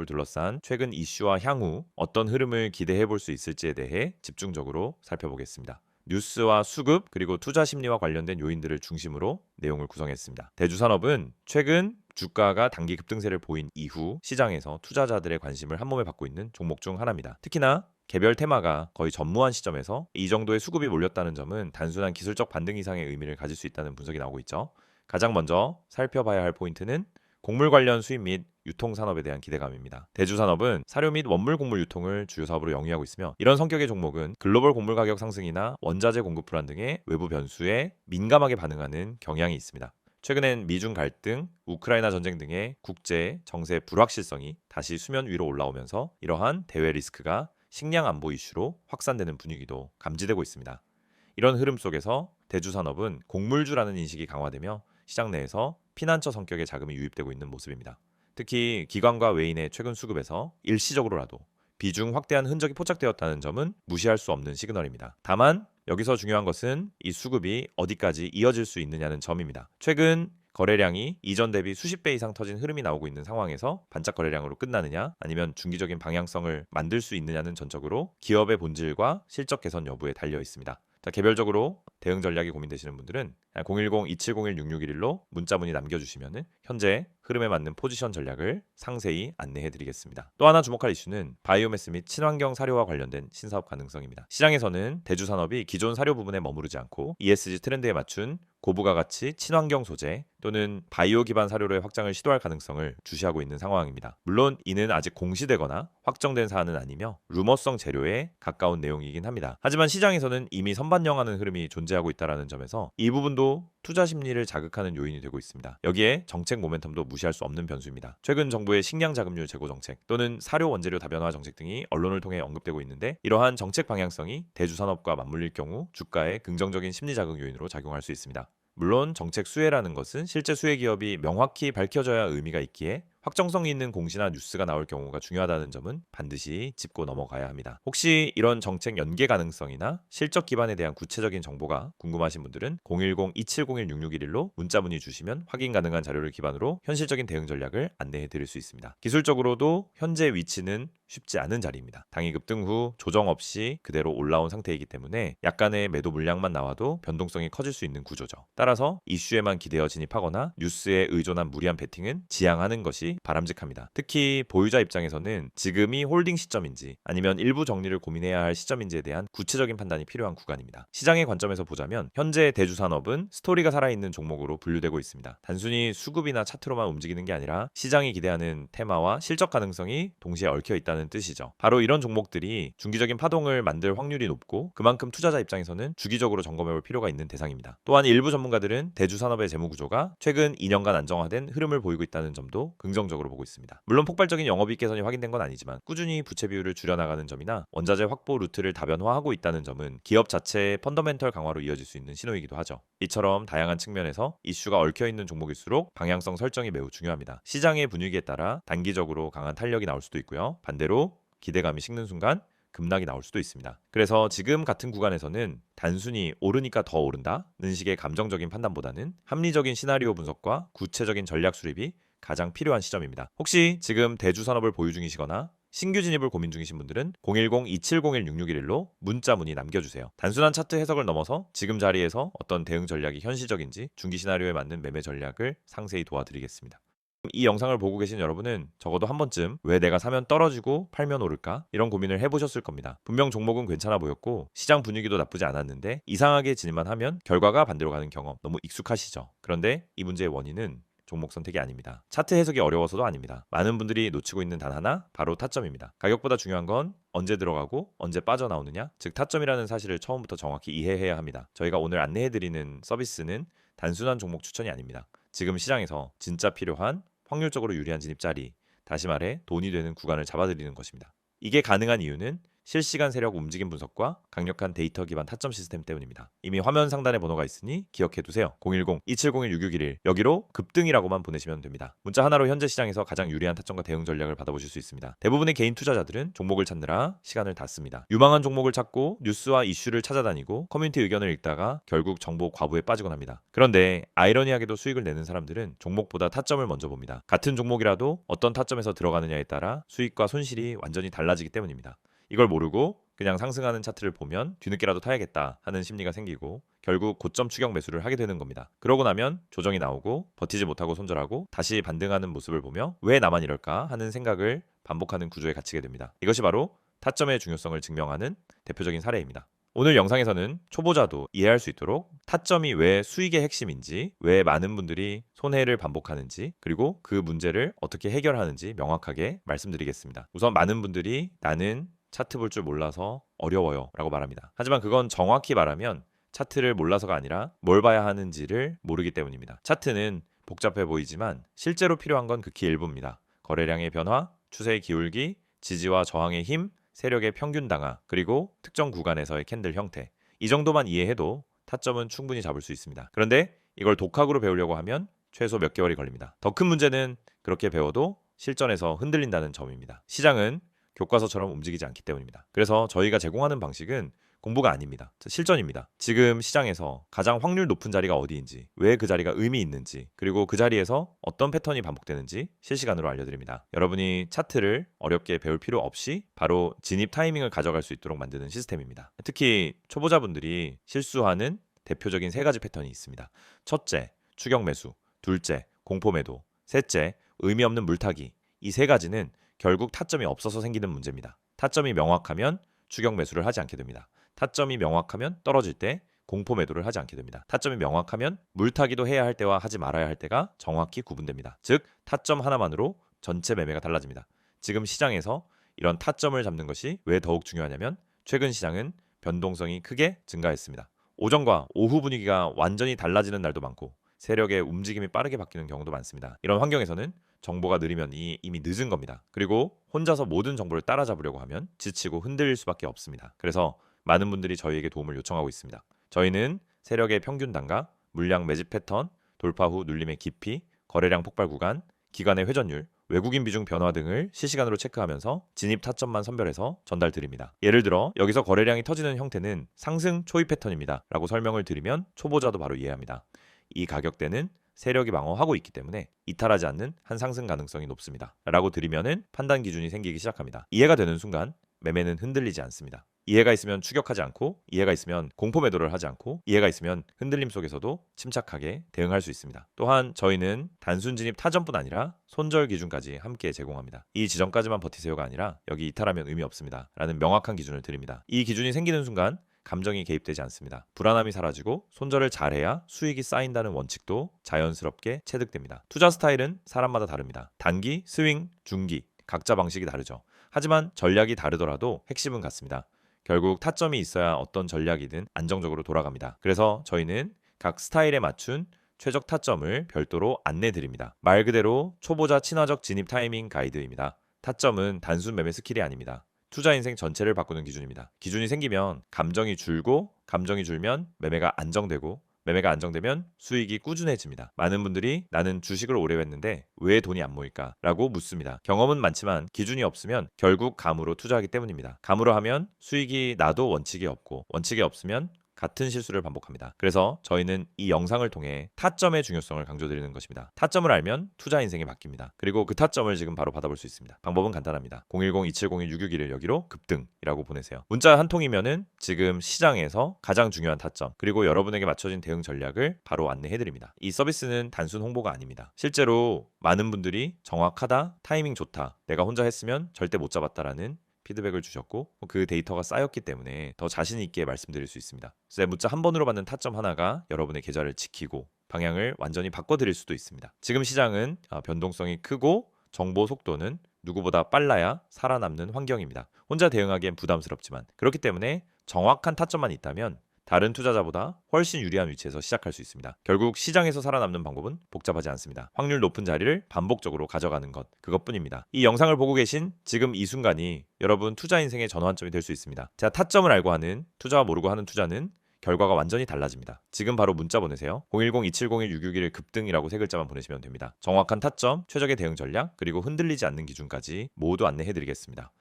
산업을 둘러싼 최근 이슈와 향후 어떤 흐름을 기대해 볼 수 있을지에 대해 집중적으로 살펴보겠습니다. 뉴스와 수급 그리고 투자 심리와 관련된 요인들을 중심으로 내용을 구성했습니다. 대주산업은 최근 주가가 단기 급등세를 보인 이후 시장에서 투자자들의 관심을 한몸에 받고 있는 종목 중 하나입니다. 특히나 개별 테마가 거의 전무한 시점에서 이 정도의 수급이 몰렸다는 점은 단순한 기술적 반등 이상의 의미를 가질 수 있다는 분석이 나오고 있죠. 가장 먼저 살펴봐야 할 포인트는 곡물 관련 수입 및 유통 산업에 대한 기대감입니다. 대주산업은 사료 및 원물 곡물 유통을 주요 사업으로 영위하고 있으며 이런 성격의 종목은 글로벌 곡물 가격 상승이나 원자재 공급 불안 등의 외부 변수에 민감하게 반응하는 경향이 있습니다. 최근엔 미중 갈등, 우크라이나 전쟁 등의 국제 정세 불확실성이 다시 수면 위로 올라오면서 이러한 대외 리스크가 식량 안보 이슈로 확산되는 분위기도 감지되고 있습니다. 이런 흐름 속에서 대주산업은 곡물주라는 인식이 강화되며 시장 내에서 피난처 성격의 자금이 유입되고 있는 모습입니다. 특히 기관과 외인의 최근 수급에서 일시적으로라도 비중 확대한 흔적이 포착되었다는 점은 무시할 수 없는 시그널입니다. 다만 여기서 중요한 것은 이 수급이 어디까지 이어질 수 있느냐는 점입니다. 최근 거래량이 이전 대비 수십 배 이상 터진 흐름이 나오고 있는 상황에서 반짝 거래량으로 끝나느냐 아니면 중기적인 방향성을 만들 수 있느냐는 전적으로 기업의 본질과 실적 개선 여부에 달려 있습니다. 자, 개별적으로 대응 전략이 고민되시는 분들은 010-2701-6611로 문자 문의 남겨주시면 현재 흐름에 맞는 포지션 전략을 상세히 안내해 드리겠습니다. 또 하나 주목할 이슈는 바이오매스 및 친환경 사료와 관련된 신사업 가능성입니다. 시장에서는 대주산업이 기존 사료 부분에 머무르지 않고 ESG 트렌드에 맞춘 고부가 가치 친환경 소재 또는 바이오 기반 사료로의 확장을 시도할 가능성을 주시하고 있는 상황입니다. 물론 이는 아직 공시되거나 확정된 사안은 아니며 루머성 재료에 가까운 내용이긴 합니다. 하지만 시장에서는 이미 선반영하는 흐름이 존재하고 있다는 점에서 이 부분도 투자 심리를 자극하는 요인이 되고 있습니다. 여기에 정책 모멘텀도 무시할 수 없는 변수입니다. 최근 정부의 식량 자급률 제고 정책 또는 사료 원재료 다변화 정책 등이 언론을 통해 언급되고 있는데 이러한 정책 방향성이 대주산업과 맞물릴 경우 주가에 긍정적인 심리 자극 요인으로 작용할 수 있습니다. 물론 정책 수혜라는 것은 실제 수혜 기업이 명확히 밝혀져야 의미가 있기에 확정성 있는 공시나 뉴스가 나올 경우가 중요하다는 점은 반드시 짚고 넘어가야 합니다. 혹시 이런 정책 연계 가능성이나 실적 기반에 대한 구체적인 정보가 궁금하신 분들은 010-2701-6611로 문자 문의 주시면 확인 가능한 자료를 기반으로 현실적인 대응 전략을 안내해 드릴 수 있습니다. 기술적으로도 현재 위치는 쉽지 않은 자리입니다. 당일 급등 후 조정 없이 그대로 올라온 상태이기 때문에 약간의 매도 물량만 나와도 변동성이 커질 수 있는 구조죠. 따라서 이슈에만 기대어 진입하거나 뉴스에 의존한 무리한 베팅은 지양하는 것이 바람직합니다. 특히 보유자 입장에서는 지금이 홀딩 시점인지 아니면 일부 정리를 고민해야 할 시점인지에 대한 구체적인 판단이 필요한 구간입니다. 시장의 관점에서 보자면 현재 대주산업은 스토리가 살아있는 종목으로 분류되고 있습니다. 단순히 수급이나 차트로만 움직이는 게 아니라 시장이 기대하는 테마와 실적 가능성이 동시에 얽혀 있다는 뜻이죠. 바로 이런 종목들이 중기적인 파동을 만들 확률이 높고 그만큼 투자자 입장에서는 주기적으로 점검해 볼 필요가 있는 대상입니다. 또한 일부 전문가들은 대주산업의 재무 구조가 최근 2년간 안정화된 흐름을 보이고 있다는 점도 긍정적으로 보고 있습니다. 물론 폭발적인 영업이익 개선이 확인된 건 아니지만 꾸준히 부채 비율을 줄여나가는 점이나 원자재 확보 루트를 다변화하고 있다는 점은 기업 자체의 펀더멘털 강화로 이어질 수 있는 신호이기도 하죠. 이처럼 다양한 측면에서 이슈가 얽혀 있는 종목일수록 방향성 설정이 매우 중요합니다. 시장의 분위기에 따라 단기적으로 강한 탄력이 나올 수도 있고요. 반대로 기대감이 식는 순간 급락이 나올 수도 있습니다. 그래서 지금 같은 구간에서는 단순히 오르니까 더 오른다는 식의 감정적인 판단보다는 합리적인 시나리오 분석과 구체적인 전략 수립이 가장 필요한 시점입니다. 혹시 지금 대주산업을 보유 중이시거나 신규 진입을 고민 중이신 분들은 010-2701-6611로 문자 문의 남겨주세요. 단순한 차트 해석을 넘어서 지금 자리에서 어떤 대응 전략이 현실적인지 중기 시나리오에 맞는 매매 전략을 상세히 도와드리겠습니다. 이 영상을 보고 계신 여러분은 적어도 한 번쯤 왜 내가 사면 떨어지고 팔면 오를까? 이런 고민을 해보셨을 겁니다. 분명 종목은 괜찮아 보였고 시장 분위기도 나쁘지 않았는데 이상하게 진입만 하면 결과가 반대로 가는 경험 너무 익숙하시죠? 그런데 이 문제의 원인은 종목 선택이 아닙니다. 차트 해석이 어려워서도 아닙니다. 많은 분들이 놓치고 있는 단 하나, 바로 타점입니다. 가격보다 중요한 건 언제 들어가고 언제 빠져나오느냐, 즉 타점이라는 사실을 처음부터 정확히 이해해야 합니다. 저희가 오늘 안내해드리는 서비스는 단순한 종목 추천이 아닙니다. 지금 시장에서 진짜 필요한 확률적으로 유리한 진입 자리, 다시 말해 돈이 되는 구간을 잡아드리는 것입니다. 이게 가능한 이유는 실시간 세력 움직임 분석과 강력한 데이터 기반 타점 시스템 때문입니다. 이미 화면 상단에 번호가 있으니 기억해 두세요. 010-2701-6611 여기로 급등이라고만 보내시면 됩니다. 문자 하나로 현재 시장에서 가장 유리한 타점과 대응 전략을 받아보실 수 있습니다. 대부분의 개인 투자자들은 종목을 찾느라 시간을 다 씁니다. 유망한 종목을 찾고 뉴스와 이슈를 찾아다니고 커뮤니티 의견을 읽다가 결국 정보 과부에 빠지곤 합니다. 그런데 아이러니하게도 수익을 내는 사람들은 종목보다 타점을 먼저 봅니다. 같은 종목이라도 어떤 타점에서 들어가느냐에 따라 수익과 손실이 완전히 달라지기 때문입니다. 이걸 모르고 그냥 상승하는 차트를 보면 뒤늦게라도 타야겠다 하는 심리가 생기고 결국 고점 추격 매수를 하게 되는 겁니다. 그러고 나면 조정이 나오고 버티지 못하고 손절하고 다시 반등하는 모습을 보며 왜 나만 이럴까 하는 생각을 반복하는 구조에 갇히게 됩니다. 이것이 바로 타점의 중요성을 증명하는 대표적인 사례입니다. 오늘 영상에서는 초보자도 이해할 수 있도록 타점이 왜 수익의 핵심인지, 왜 많은 분들이 손해를 반복하는지, 그리고 그 문제를 어떻게 해결하는지 명확하게 말씀드리겠습니다. 우선 많은 분들이 나는 차트 볼 줄 몰라서 어려워요 라고 말합니다. 하지만 그건 정확히 말하면 차트를 몰라서가 아니라 뭘 봐야 하는지를 모르기 때문입니다. 차트는 복잡해 보이지만 실제로 필요한 건 극히 일부입니다. 거래량의 변화, 추세의 기울기, 지지와 저항의 힘, 세력의 평균 당하, 그리고 특정 구간에서의 캔들 형태. 이 정도만 이해해도 타점은 충분히 잡을 수 있습니다. 그런데 이걸 독학으로 배우려고 하면 최소 몇 개월이 걸립니다. 더 큰 문제는 그렇게 배워도 실전에서 흔들린다는 점입니다. 시장은 교과서처럼 움직이지 않기 때문입니다. 그래서 저희가 제공하는 방식은 공부가 아닙니다. 실전입니다. 지금 시장에서 가장 확률 높은 자리가 어디인지, 왜 그 자리가 의미 있는지, 그리고 그 자리에서 어떤 패턴이 반복되는지 실시간으로 알려드립니다. 여러분이 차트를 어렵게 배울 필요 없이 바로 진입 타이밍을 가져갈 수 있도록 만드는 시스템입니다. 특히 초보자분들이 실수하는 대표적인 세 가지 패턴이 있습니다. 첫째, 추격 매수. 둘째, 공포 매도. 셋째, 의미 없는 물타기. 이 세 가지는 결국 타점이 없어서 생기는 문제입니다. 타점이 명확하면 추격 매수를 하지 않게 됩니다. 타점이 명확하면 떨어질 때 공포 매도를 하지 않게 됩니다. 타점이 명확하면 물타기도 해야 할 때와 하지 말아야 할 때가 정확히 구분됩니다. 즉 타점 하나만으로 전체 매매가 달라집니다. 지금 시장에서 이런 타점을 잡는 것이 왜 더욱 중요하냐면 최근 시장은 변동성이 크게 증가했습니다. 오전과 오후 분위기가 완전히 달라지는 날도 많고 세력의 움직임이 빠르게 바뀌는 경우도 많습니다. 이런 환경에서는 정보가 느리면 이미 늦은 겁니다. 그리고 혼자서 모든 정보를 따라잡으려고 하면 지치고 흔들릴 수밖에 없습니다. 그래서 많은 분들이 저희에게 도움을 요청하고 있습니다. 저희는 세력의 평균 단가, 물량 매집 패턴, 돌파 후 눌림의 깊이, 거래량 폭발 구간, 기간의 회전율, 외국인 비중 변화 등을 실시간으로 체크하면서 진입 타점만 선별해서 전달드립니다. 예를 들어 여기서 거래량이 터지는 형태는 상승 초입 패턴입니다 라고 설명을 드리면 초보자도 바로 이해합니다. 이 가격대는 세력이 방어하고 있기 때문에 이탈하지 않는 한 상승 가능성이 높습니다 라고 드리면은 판단 기준이 생기기 시작합니다. 이해가 되는 순간 매매는 흔들리지 않습니다. 이해가 있으면 추격하지 않고, 이해가 있으면 공포 매도를 하지 않고, 이해가 있으면 흔들림 속에서도 침착하게 대응할 수 있습니다. 또한 저희는 단순 진입 타점뿐 아니라 손절 기준까지 함께 제공합니다. 이 지점까지만 버티세요가 아니라 여기 이탈하면 의미 없습니다 라는 명확한 기준을 드립니다. 이 기준이 생기는 순간 감정이 개입되지 않습니다. 불안함이 사라지고 손절을 잘해야 수익이 쌓인다는 원칙도 자연스럽게 체득됩니다. 투자 스타일은 사람마다 다릅니다. 단기, 스윙, 중기 각자 방식이 다르죠. 하지만 전략이 다르더라도 핵심은 같습니다. 결국 타점이 있어야 어떤 전략이든 안정적으로 돌아갑니다. 그래서 저희는 각 스타일에 맞춘 최적 타점을 별도로 안내드립니다. 말 그대로 초보자 친화적 진입 타이밍 가이드입니다. 타점은 단순 매매 스킬이 아닙니다. 투자 인생 전체를 바꾸는 기준입니다. 기준이 생기면 감정이 줄고, 감정이 줄면 매매가 안정되고, 매매가 안정되면 수익이 꾸준해집니다. 많은 분들이 나는 주식을 오래 했는데 왜 돈이 안 모일까? 라고 묻습니다. 경험은 많지만 기준이 없으면 결국 감으로 투자하기 때문입니다. 감으로 하면 수익이 나도 원칙이 없고, 원칙이 없으면 같은 실수를 반복합니다. 그래서 저희는 이 영상을 통해 타점의 중요성을 강조드리는 것입니다. 타점을 알면 투자 인생이 바뀝니다. 그리고 그 타점을 지금 바로 받아볼 수 있습니다. 방법은 간단합니다. 010-2701-661을 여기로 급등이라고 보내세요. 문자 한 통이면은 지금 시장에서 가장 중요한 타점, 그리고 여러분에게 맞춰진 대응 전략을 바로 안내해드립니다. 이 서비스는 단순 홍보가 아닙니다. 실제로 많은 분들이 정확하다, 타이밍 좋다, 내가 혼자 했으면 절대 못 잡았다라는 피드백을 주셨고 그 데이터가 쌓였기 때문에 더 자신 있게 말씀드릴 수 있습니다. 그래서 문자 한 번으로 받는 타점 하나가 여러분의 계좌를 지키고 방향을 완전히 바꿔드릴 수도 있습니다. 지금 시장은 변동성이 크고 정보 속도는 누구보다 빨라야 살아남는 환경입니다. 혼자 대응하기엔 부담스럽지만 그렇기 때문에 정확한 타점만 있다면 다른 투자자보다 훨씬 유리한 위치에서 시작할 수 있습니다. 결국 시장에서 살아남는 방법은 복잡하지 않습니다. 확률 높은 자리를 반복적으로 가져가는 것, 그것뿐입니다. 이 영상을 보고 계신 지금 이 순간이 여러분 투자 인생의 전환점이 될 수 있습니다. 자, 타점을 알고 하는 투자와 모르고 하는 투자는 결과가 완전히 달라집니다. 지금 바로 문자 보내세요. 010-2701-661 급등이라고 세 글자만 보내시면 됩니다. 정확한 타점, 최적의 대응 전략, 그리고 흔들리지 않는 기준까지 모두 안내해드리겠습니다.